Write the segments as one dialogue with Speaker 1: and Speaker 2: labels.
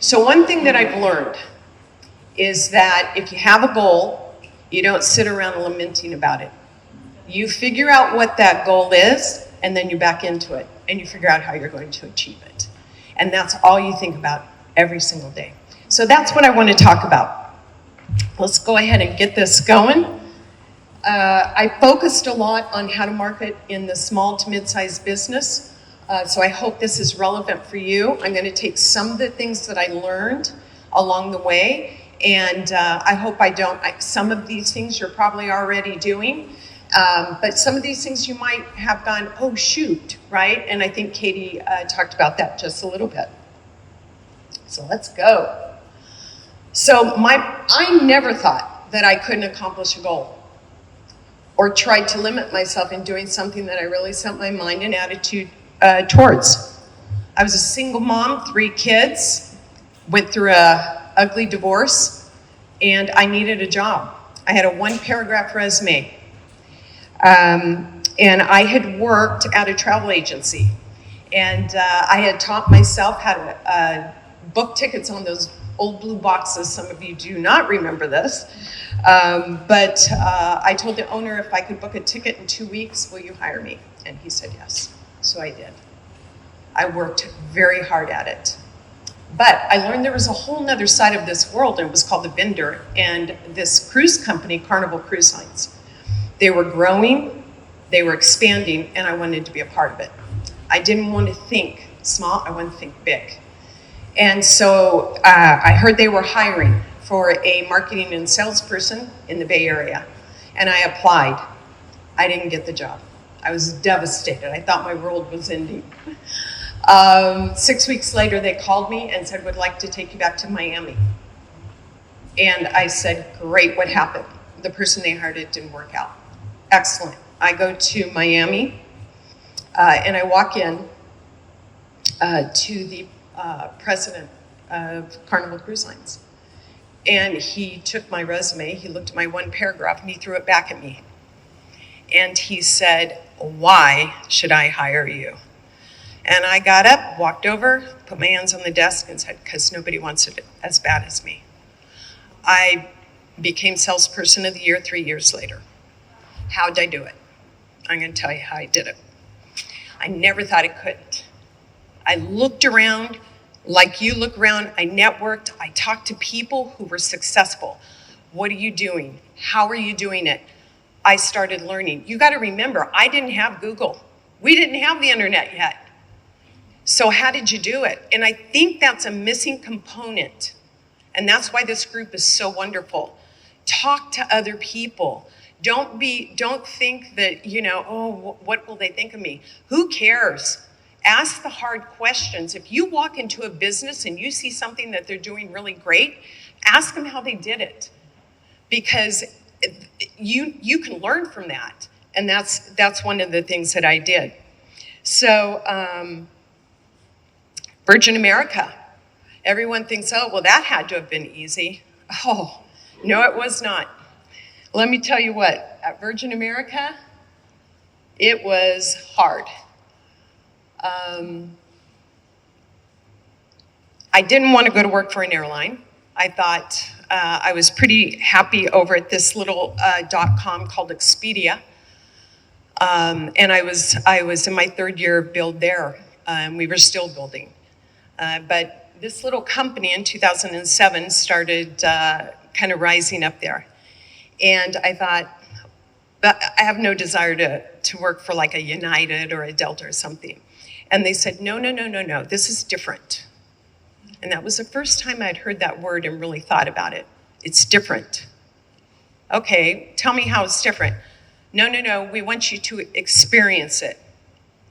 Speaker 1: So one thing that I've learned is that if you have a goal, you don't sit around lamenting about it. You figure out what that goal is, and then you back into it, and you figure out how you're going to achieve it. And that's all you think about every single day. So that's what I want to talk about. Let's go ahead and get this going. I focused a lot on how to market in the small to mid-sized business. So I hope this is relevant for you. I'm going to take some of the things that I learned along the way, and I hope some of these things you're probably already doing, but some of these things you might have gone, oh shoot, right? And I think Katie talked about that just a little bit. So let's go. So I never thought that I couldn't accomplish a goal or tried to limit myself in doing something that I really set my mind and attitude towards. I was a single mom, 3 kids, went through a ugly divorce, and I needed a job. I had a 1-paragraph resume. And I had worked at a travel agency, and I had taught myself how to book tickets on those old blue boxes. Some of you do not remember this, but I told the owner if I could book a ticket in 2 weeks, will you hire me? And he said yes, so I did. I worked very hard at it. But I learned there was a whole nother side of this world, and it was called the vendor, and this cruise company, Carnival Cruise Lines. They were growing, they were expanding, and I wanted to be a part of it. I didn't want to think small, I wanted to think big. And so I heard they were hiring for a marketing and salesperson in the Bay Area, and I applied. I didn't get the job. I was devastated. I thought my world was ending. 6 weeks later, they called me and said, would like to take you back to Miami. And I said, great, what happened? The person they hired, it didn't work out. Excellent. I go to Miami, and I walk in to the president of Carnival Cruise Lines. And he took my resume, he looked at my 1 paragraph, and he threw it back at me. And he said, why should I hire you? And I got up, walked over, put my hands on the desk and said, because nobody wants it as bad as me. I became salesperson of the year 3 years later. How'd I do it? I'm going to tell you how I did it. I never thought I couldn't. I looked around like you look around. I networked. I talked to people who were successful. What are you doing? How are you doing it? I started learning. You got to remember, I didn't have Google. We didn't have the internet yet. So how did you do it? And I think that's a missing component. And that's why this group is so wonderful. Talk to other people. Don't think that, oh, what will they think of me? Who cares? Ask the hard questions. If you walk into a business and you see something that they're doing really great, ask them how they did it. Because you can learn from that. And that's one of the things that I did. So Virgin America. Everyone thinks, oh, well, that had to have been easy. Oh, no, it was not. Let me tell you what, at Virgin America, it was hard. I didn't want to go to work for an airline. I thought I was pretty happy over at this little .com called Expedia. And I was in my 3rd year build there, and we were still building. But this little company in 2007 started kind of rising up there. And I thought, but I have no desire to work for like a United or a Delta or something. And they said, no, this is different. And that was the first time I'd heard that word and really thought about it. It's different. Okay, tell me how it's different. No, we want you to experience it.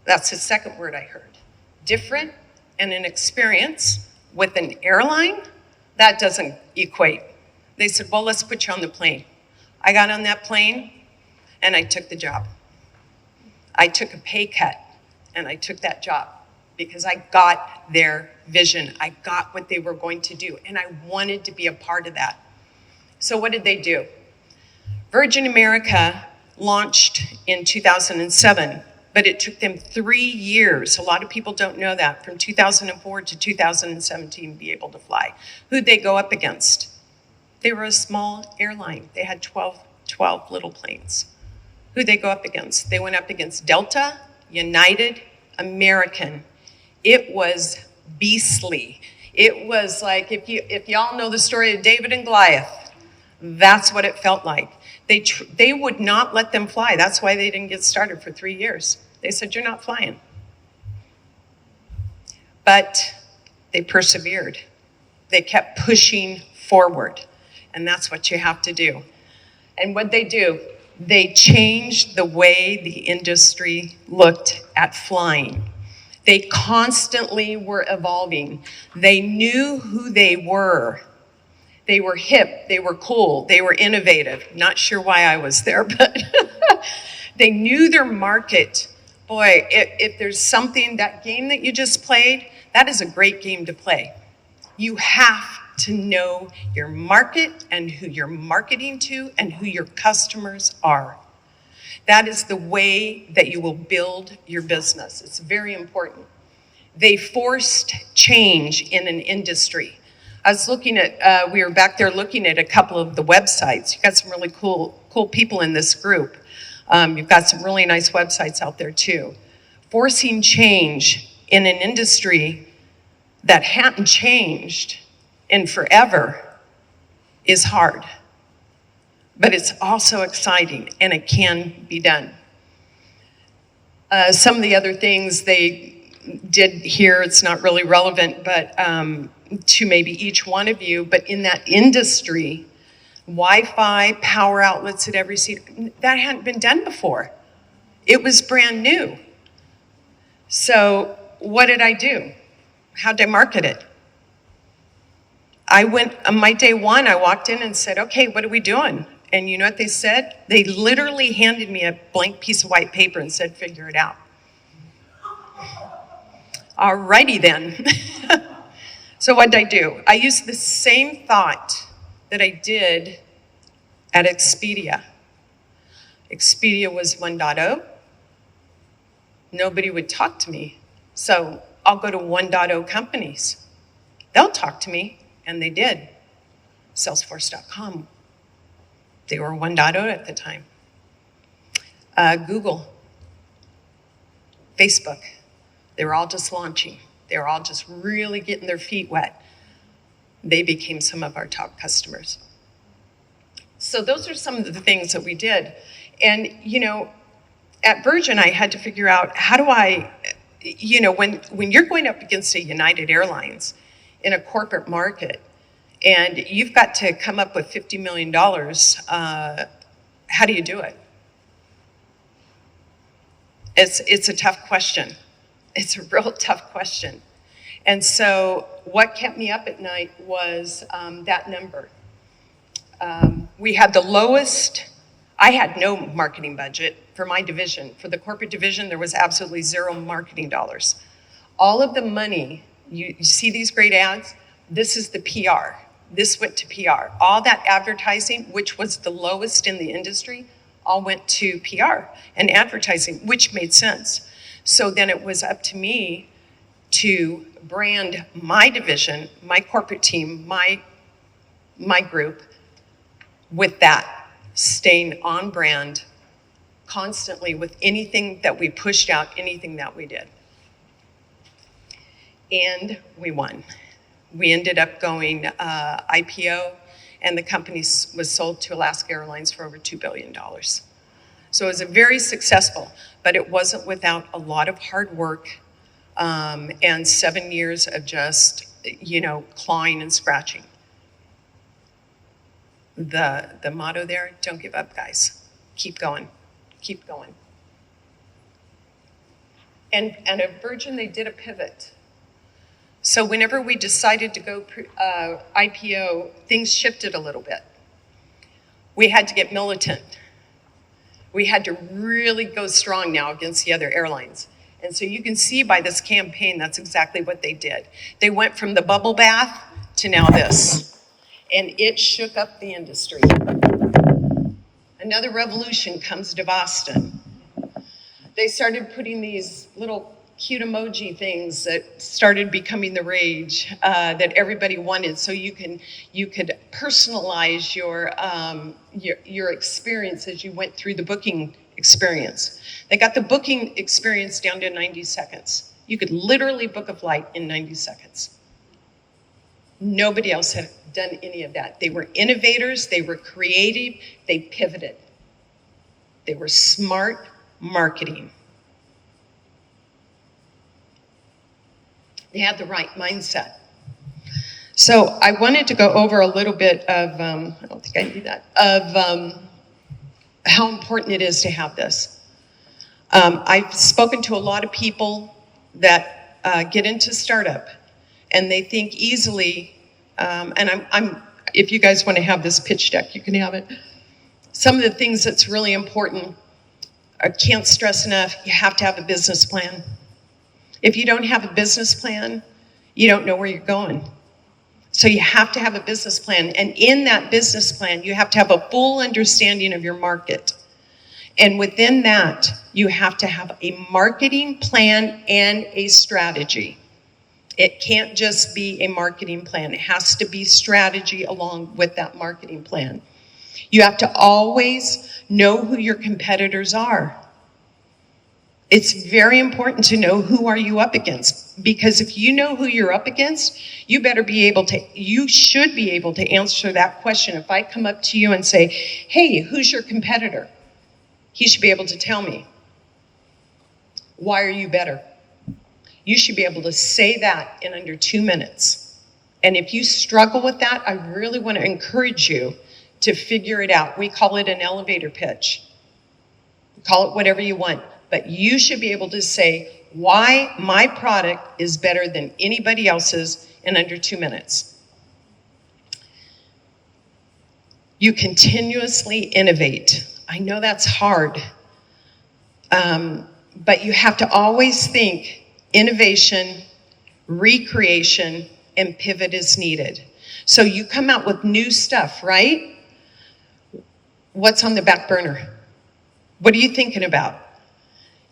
Speaker 1: That's the second word I heard. Different and an experience with an airline, that doesn't equate. They said, well, let's put you on the plane. I got on that plane and I took the job. I took a pay cut and I took that job because I got their vision. I got what they were going to do and I wanted to be a part of that. So what did they do? Virgin America launched in 2007 But it took them 3 years. A lot of people don't know that, from 2004 to 2017 to be able to fly. Who'd they go up against? They were a small airline. They had 12 little planes. Who'd they go up against? They went up against Delta, United, American. It was beastly. It was like, if y'all know the story of David and Goliath, that's what it felt like. They would not let them fly. That's why they didn't get started for 3 years. They said, you're not flying. But they persevered. They kept pushing forward. And that's what you have to do. And what they do, they changed the way the industry looked at flying. They constantly were evolving. They knew who they were. They were hip, they were cool, they were innovative. Not sure why I was there, but they knew their market. Boy, if there's something, that game that you just played, that is a great game to play. You have to know your market and who you're marketing to and who your customers are. That is the way that you will build your business. It's very important. They forced change in an industry. I was looking at, we were back there looking at a couple of the websites. You got some really cool people in this group. You've got some really nice websites out there too. Forcing change in an industry that hadn't changed in forever is hard. But it's also exciting, and it can be done. Some of the other things they did here, it's not really relevant, but to maybe each one of you, but in that industry, Wi-Fi, power outlets at every seat, that hadn't been done before. It was brand new. So what did I do? How did I market it? I went, on my day one, I walked in and said, okay, what are we doing? And you know what they said? They literally handed me a blank piece of white paper and said, figure it out. Alrighty then. So what did I do? I used the same thought that I did at Expedia. Expedia was 1.0. Nobody would talk to me. So I'll go to 1.0 companies. They'll talk to me, and they did. Salesforce.com. They were 1.0 at the time. Google, Facebook, they were all just launching. They were all just really getting their feet wet. They became some of our top customers. So those are some of the things that we did. And, you know, at Virgin, I had to figure out, how do I, you know, when you're going up against a United Airlines in a corporate market, and you've got to come up with $50 million, how do you do it? It's a tough question. It's a real tough question. And so what kept me up at night was that number. We had the lowest, I had no marketing budget for my division. For the corporate division, there was absolutely zero marketing dollars. All of the money, you see these great ads? This is the PR. This went to PR. All that advertising, which was the lowest in the industry, all went to PR and advertising, which made sense. So then it was up to me to brand my division, my corporate team, my group with that, staying on brand constantly with anything that we pushed out, anything that we did. And we won. We ended up going IPO, and the company was sold to Alaska Airlines for over $2 billion. So it was very successful, but it wasn't without a lot of hard work and 7 years of just, you know, clawing and scratching. The motto there, don't give up, guys. Keep going, keep going. And at Virgin, they did a pivot. So whenever we decided to go IPO, things shifted a little bit. We had to get militant. We had to really go strong now against the other airlines. And so you can see by this campaign, that's exactly what they did. They went from the bubble bath to now this. And it shook up the industry. Another revolution comes to Boston. they started putting these little cute emoji things that started becoming the rage that everybody wanted, so you could personalize your experience as you went through the booking experience. They got the booking experience down to 90 seconds. You could literally book a flight in 90 seconds. Nobody else had done any of that. They were innovators, they were creative, they pivoted. They were smart marketing. They had the right mindset. So I wanted to go over a little bit of, I don't think I need that, of how important it is to have this. I've spoken to a lot of people that get into startup, and they think easily, and if you guys want to have this pitch deck, you can have it. Some of the things that's really important, I can't stress enough, you have to have a business plan. If you don't have a business plan, you don't know where you're going. So you have to have a business plan. And in that business plan, you have to have a full understanding of your market. And within that, you have to have a marketing plan and a strategy. It can't just be a marketing plan. It has to be strategy along with that marketing plan. You have to always know who your competitors are. It's very important to know who are you up against, because if you know who you're up against, you should be able to answer that question. If I come up to you and say, hey, who's your competitor? He should be able to tell me. Why are you better? You should be able to say that in under 2 minutes. And if you struggle with that, I really want to encourage you to figure it out. We call it an elevator pitch. Call it whatever you want. But you should be able to say why my product is better than anybody else's in under 2 minutes. You continuously innovate. I know that's hard, but you have to always think innovation, recreation, and pivot is needed. So you come out with new stuff, right? What's on the back burner? What are you thinking about?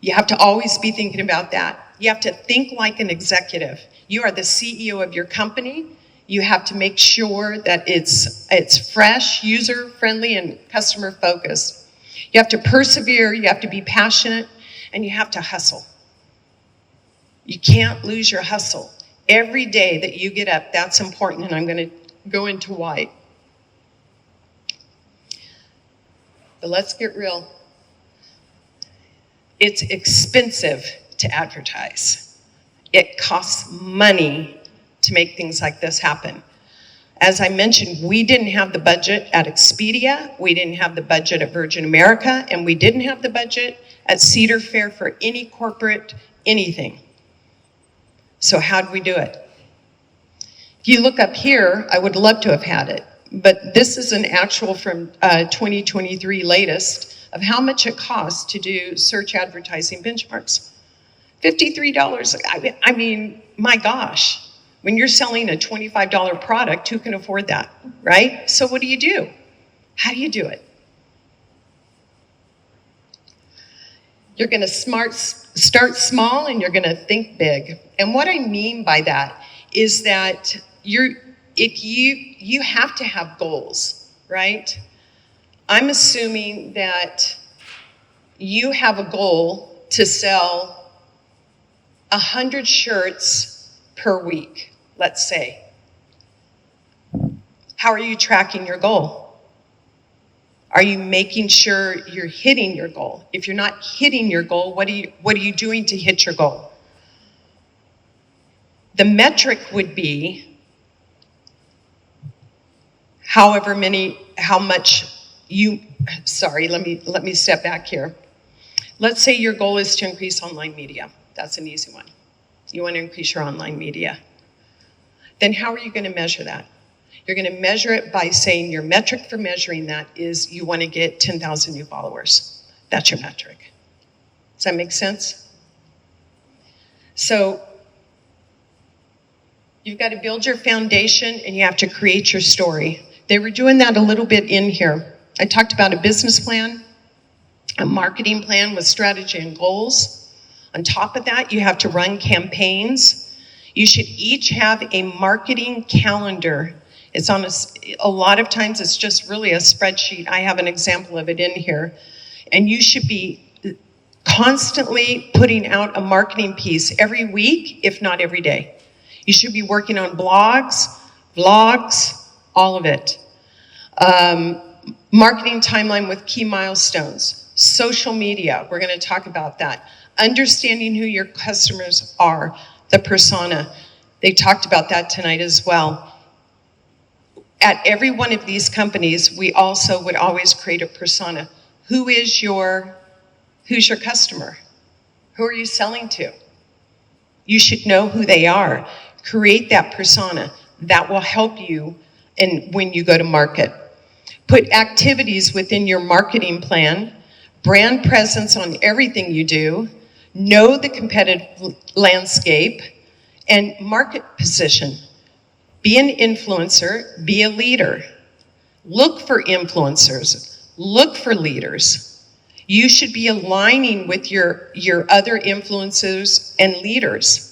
Speaker 1: You have to always be thinking about that. You have to think like an executive. You are the CEO of your company. You have to make sure that it's fresh, user-friendly, and customer-focused. You have to persevere, you have to be passionate, and you have to hustle. You can't lose your hustle. Every day that you get up, that's important, and I'm going to go into why. But let's get real. It's expensive to advertise. It costs money to make things like this happen. As I mentioned, we didn't have the budget at Expedia, we didn't have the budget at Virgin America, and we didn't have the budget at Cedar Fair for any corporate anything. So how'd we do it? If you look up here, I would love to have had it, but this is an actual from 2023 latest of how much it costs to do search advertising benchmarks. $53. I mean, my gosh, when you're selling a $25 product, who can afford that, right? So what do? How do you do it? You're gonna start small and you're gonna think big. And what I mean by that is that you have to have goals, right? I'm assuming that you have a goal to sell 100 shirts per week, let's say. How are you tracking your goal? Are you making sure you're hitting your goal? If you're not hitting your goal, what are you doing to hit your goal? The metric would be how much let me step back here. Let's say your goal is to increase online media. That's an easy one. You want to increase your online media. Then how are you going to measure that? You're going to measure it by saying your metric for measuring that is you want to get 10,000 new followers. That's your metric. Does that make sense? So you've got to build your foundation and you have to create your story. They were doing that a little bit in here. I talked about a business plan. a marketing plan with strategy and goals. On top of that, you have to run campaigns. You should each have a marketing calendar. It's on a lot of times it's just really a spreadsheet. I have an example of it in here. And you should be constantly putting out a marketing piece every week, if not every day. You should be working on blogs, vlogs, all of it. Marketing timeline with key milestones. Social media, we're going to talk about that. Understanding who your customers are, the persona. They talked about that tonight as well. At every one of these companies, we also would always create a persona. Who's your customer? Who are you selling to? You should know who they are. Create that persona. That will help you when you go to market. Put activities within your marketing plan. Brand presence on everything you do. Know the competitive landscape. And market position. Be an influencer. Be a leader. Look for influencers. Look for leaders. You should be aligning with your other influencers and leaders.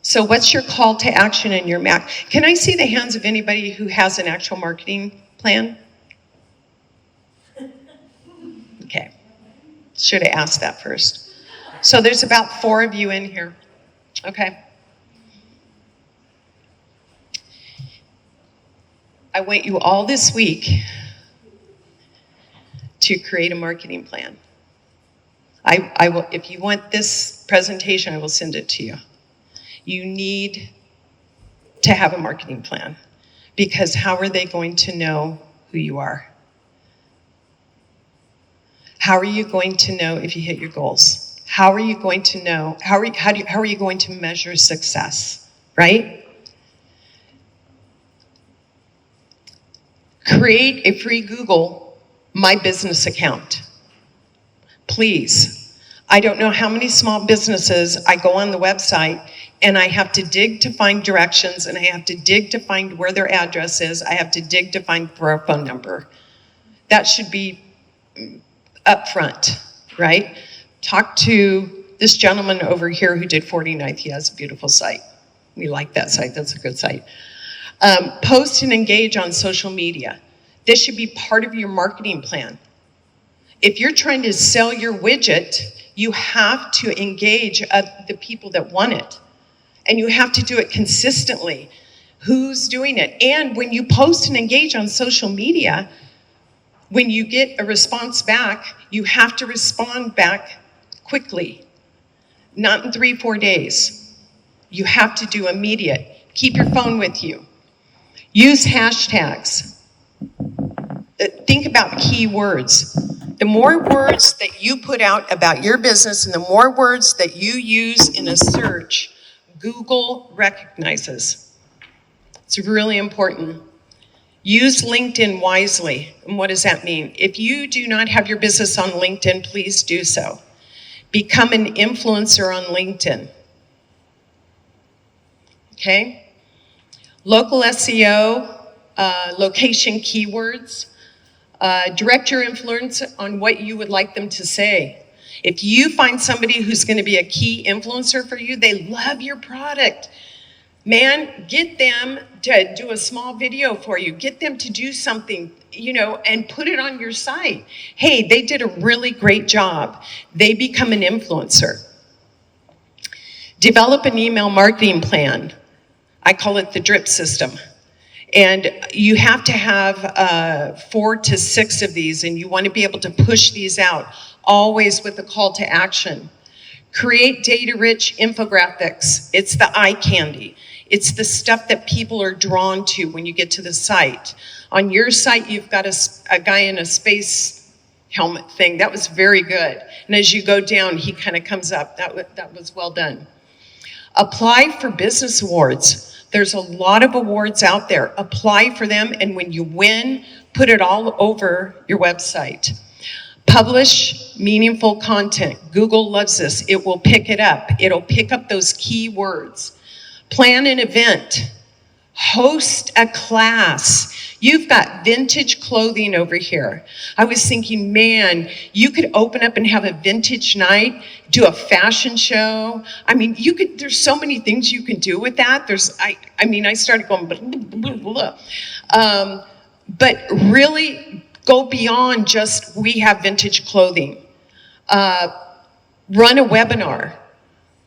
Speaker 1: So what's your call to action in your MAC? Can I see the hands of anybody who has an actual marketing plan? Okay. Should have asked that first. So there's about 4 of you in here. Okay. I want you all this week to create a marketing plan. I will, if you want this presentation, I will send it to you. You need to have a marketing plan, because how are they going to know who you are? How are you going to know if you hit your goals? How are you going to know, how are you going to measure success, right? Create a free Google My Business account. Please. I don't know how many small businesses I go on the website and I have to dig to find directions, and I have to dig to find where their address is. I have to dig to find their phone number. That should be up front, right? Talk to this gentleman over here who did 49th. He has a beautiful site. We like that site. That's a good site. Post and engage on social media. This should be part of your marketing plan. If you're trying to sell your widget, you have to engage the people that want it. And you have to do it consistently. Who's doing it? And when you post and engage on social media, when you get a response back, you have to respond back quickly. Not in 3-4 days. You have to do immediate. Keep your phone with you. Use hashtags. Think about keywords. The more words that you put out about your business and the more words that you use in a search, Google recognizes. It's really important. Use LinkedIn wisely. And what does that mean? If you do not have your business on LinkedIn, please do so. Become an influencer on LinkedIn. Okay? Local SEO, location keywords. Direct your influence on what you would like them to say. If you find somebody who's going to be a key influencer for you, they love your product. Man, get them to do a small video for you. Get them to do something, and put it on your site. Hey, they did a really great job. They become an influencer. Develop an email marketing plan. I call it the drip system. And you have to have 4 to 6 of these, and you want to be able to push these out, always with a call to action. Create data-rich infographics. It's the eye candy. It's the stuff that people are drawn to when you get to the site. On your site, you've got a guy in a space helmet thing. That was very good. And as you go down, he kind of comes up. That was well done. Apply for business awards. There's a lot of awards out there. Apply for them, and when you win, put it all over your website. Publish meaningful content. Google loves this. It will pick it up. It'll pick up those key words. Plan an event. Host a class. You've got vintage clothing over here. I was thinking, man, you could open up and have a vintage night, do a fashion show. I mean, there's so many things you can do with that. I started going, blah, blah, blah, blah. But really go beyond just, we have vintage clothing. Run a webinar.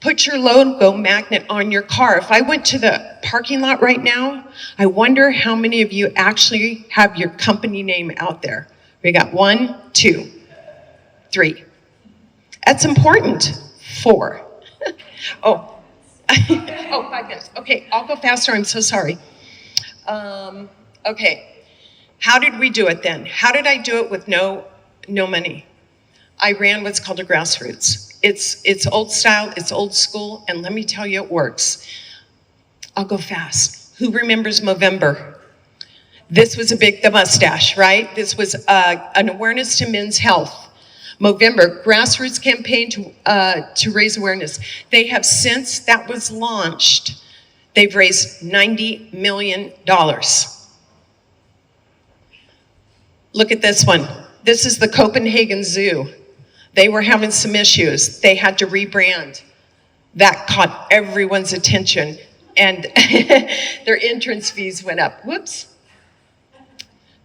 Speaker 1: Put your logo magnet on your car. If I went to the parking lot right now, I wonder how many of you actually have your company name out there. We got 1, 2, 3. That's important. 4. Oh, 5 minutes. Okay, I'll go faster. I'm so sorry. Okay, how did we do it then? How did I do it with no money? I ran what's called a grassroots. It's old style, it's old school, and let me tell you, it works. I'll go fast. Who remembers Movember? This was the mustache, right? This was an awareness to men's health. Movember, grassroots campaign to raise awareness. They have, since that was launched, they've raised $90 million. Look at this one. This is the Copenhagen Zoo. They were having some issues. They had to rebrand. That caught everyone's attention, and their entrance fees went up. Whoops.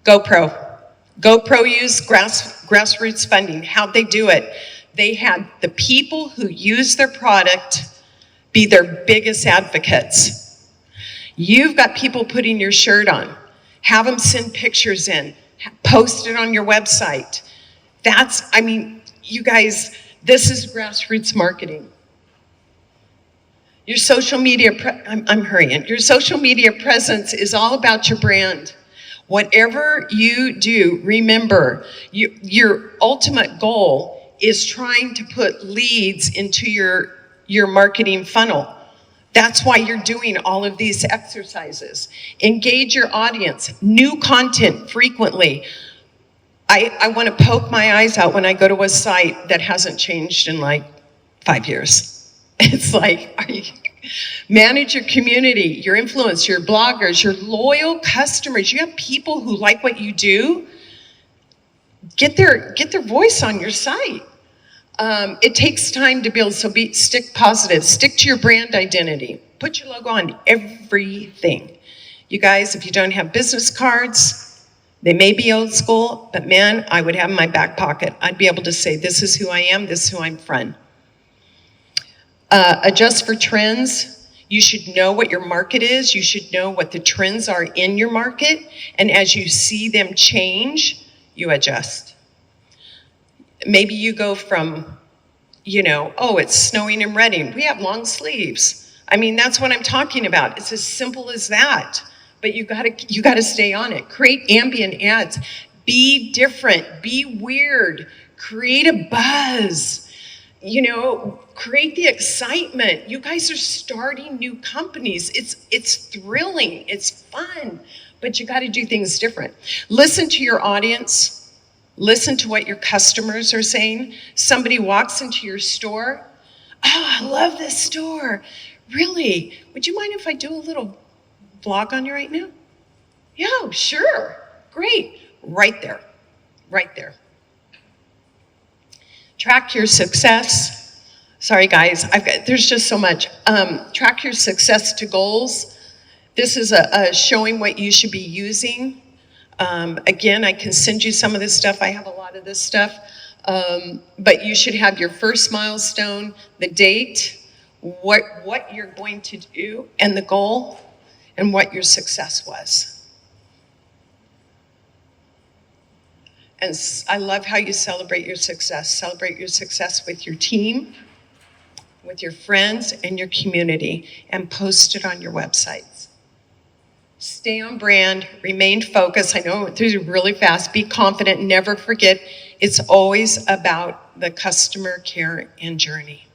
Speaker 1: GoPro used grassroots funding. How'd they do it? They had the people who use their product be their biggest advocates. You've got people putting your shirt on. Have them send pictures in. Post it on your website. You guys, this is grassroots marketing. Your social media, I'm hurrying. Your social media presence is all about your brand. Whatever you do, remember, your ultimate goal is trying to put leads into your marketing funnel. That's why you're doing all of these exercises. Engage your audience, new content frequently. I want to poke my eyes out when I go to a site that hasn't changed in like 5 years. It's like, manage your community, your influence, your bloggers, your loyal customers. You have people who like what you do. Get their voice on your site. It takes time to build, so stick positive. Stick to your brand identity. Put your logo on everything. You guys, if you don't have business cards, they may be old school, but man, I would have in my back pocket. I'd be able to say, this is who I am, this is who I'm from. Adjust for trends. You should know what your market is. You should know what the trends are in your market. And as you see them change, you adjust. Maybe you go from, it's snowing in Reading. We have long sleeves. That's what I'm talking about. It's as simple as that. But you gotta stay on it. Create ambient ads. Be different. Be weird. Create a buzz. Create the excitement. You guys are starting new companies. It's thrilling. It's fun. But you got to do things different. Listen to your audience. Listen to what your customers are saying. Somebody walks into your store. Oh, I love this store. Really? Would you mind if I do a little vlog on you right now? Yeah, sure. Great. Right there. Right there. Track your success. Sorry, guys. There's just so much. Track your success to goals. This is a showing what you should be using. Again, I can send you some of this stuff. I have a lot of this stuff. But you should have your first milestone, the date, what you're going to do, and the goal, and what your success was. And I love how you celebrate your success. Celebrate your success with your team, with your friends, and your community, and post it on your websites. Stay on brand, remain focused. I know I went through really fast. Be confident, never forget, it's always about the customer care and journey.